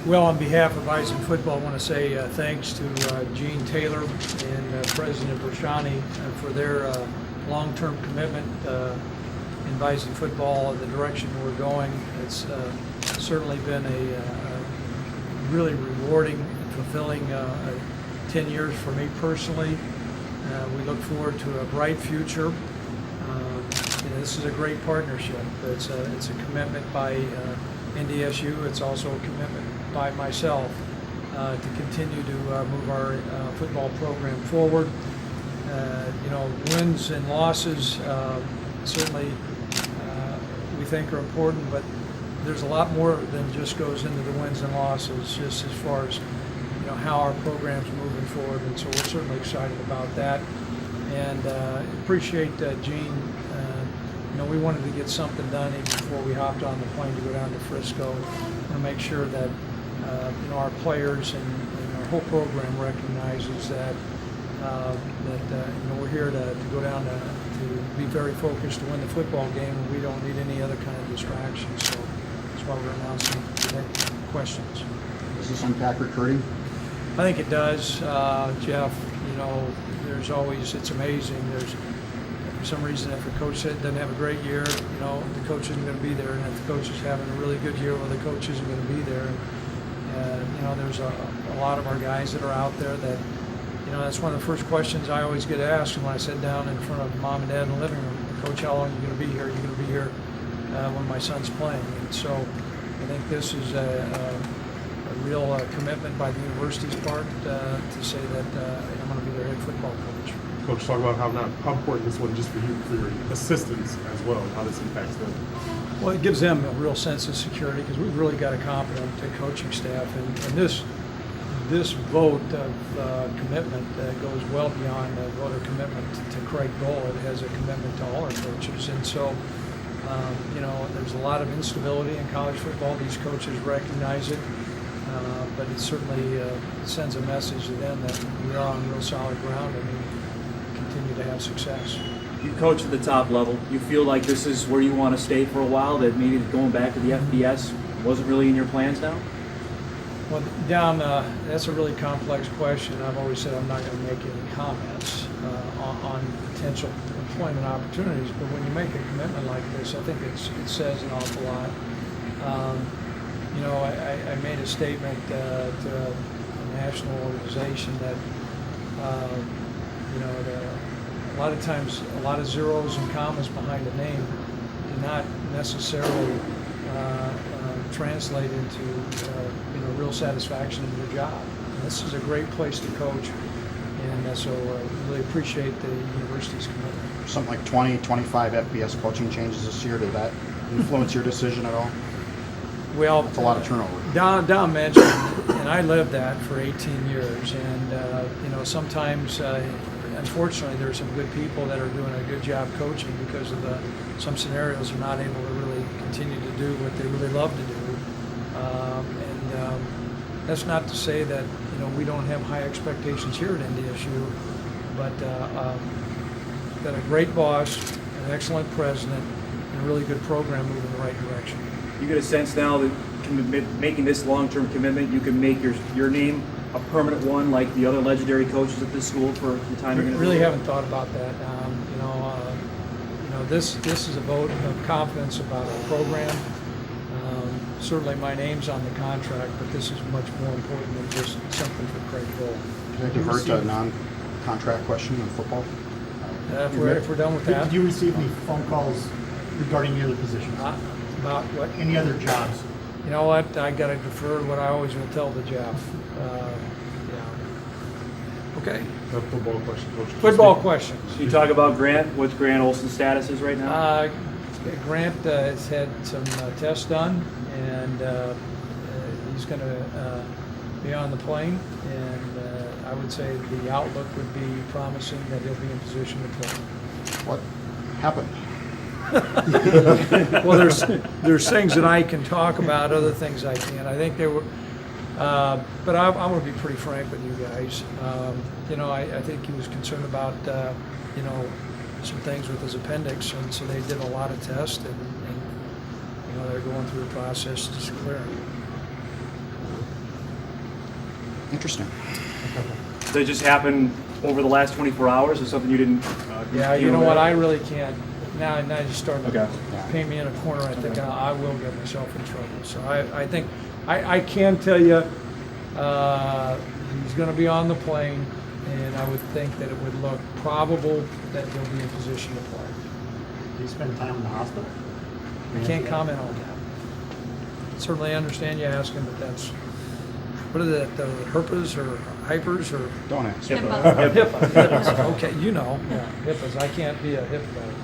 Well, on behalf of Bison Football, I want to say thanks to Gene Taylor and President Bershani for their long-term commitment in Bison Football, the direction we're going. It's certainly been a really rewarding and fulfilling 10 years for me personally. We look forward to a bright future. This is a great partnership. It's a commitment by NDSU. It's also a commitment by myself to continue to move our football program forward. Wins and losses certainly we think are important, but there's a lot more than just goes into the wins and losses, just as far as how our program's moving forward, and so we're certainly excited about that. And appreciate Gene. We wanted to get something done even before we hopped on the plane to go down to Frisco, and make sure that our players and our whole program recognizes that we're here to go down to be very focused to win the football game, and we don't need any other kind of distractions. So that's why we're announcing today. Questions? Does this impact recruiting? I think it does, Jeff. There's always, it's amazing. There's, for some reason, if a coach doesn't have a great year, the coach isn't going to be there. And if the coach is having a really good year, well, the coach isn't going to be there. There's a lot of our guys that are out there that, that's one of the first questions I always get asked when I sit down in front of mom and dad in the living room. Coach, how long are you going to be here? Are you going to be here when my son's playing? And so I think this is a real commitment by the university's part to say that I'm going to be their head football coach. Coach, talk about how important this one just for you, for your assistants as well, how this impacts them. Well, it gives them a real sense of security because we've really got a competent coaching staff, and this vote of commitment goes well beyond the vote of commitment to Craig Bohl. It has a commitment to all our coaches, and so there's a lot of instability in college football. These coaches recognize it. But it certainly sends a message to them that we are on real solid ground and we continue to have success. You coach at the top level. You feel like this is where you want to stay for a while, that maybe going back to the FBS wasn't really in your plans now? Well, Don, that's a really complex question. I've always said I'm not going to make any comments on potential employment opportunities, but when you make a commitment like this, I think it says an awful lot. I made a statement to a national organization that, a lot of times, a lot of zeros and commas behind a name do not necessarily translate into, real satisfaction in your job. And this is a great place to coach, and so I really appreciate the university's commitment. Something like 20, 25 FBS coaching changes this year. Did that influence your decision at all? Well, that's a lot of turnover. Don mentioned, and I lived that for 18 years, and sometimes, unfortunately, there are some good people that are doing a good job coaching because of some scenarios are not able to really continue to do what they really love to do, and that's not to say that we don't have high expectations here at NDSU, but got a great boss, an excellent president, and a really good program moving in the right direction. You get a sense now that making this long-term commitment, you can make your name a permanent one, like the other legendary coaches at this school for the time you're going to really be there? haven't thought about that. This is a vote of confidence about our program. Certainly, my name's on the contract, but this is much more important than just something for Craig Bohl. Can I divert to a non-contract question in football? If we're done with that. Did you receive any phone calls regarding any other positions? About what? Any other jobs? You know what? I got to defer what I always will tell the Jeff. Okay. A football question, Coach. Football questions. Can you talk about Grant, what Grant Olson's status is right now? Grant has had some tests done, and he's going to be on the plane, and I would say the outlook would be promising that he'll be in position to play. What happened? Well, there's things that I can talk about, other things I can't. I think there were, but I'm going to be pretty frank with you guys. I think he was concerned about, some things with his appendix, and so they did a lot of tests, and they're going through the process to clear him. Interesting. Did it just happen over the last 24 hours, or something you didn't? Yeah, you know what, I really can't, now you're starting to Okay. paint me in a corner, I think I will get myself in trouble. So I think, I can tell you, he's gonna be on the plane, and I would think that it would look probable that he'll be in position to play. Do you spend time in the hospital? I can't comment on that. Certainly understand you asking, but that's, what is it, the herpes or hypers or Don't ask. HIPAA? HIPAA, okay, you know, yeah, HIPAAs, I can't be a HIPAA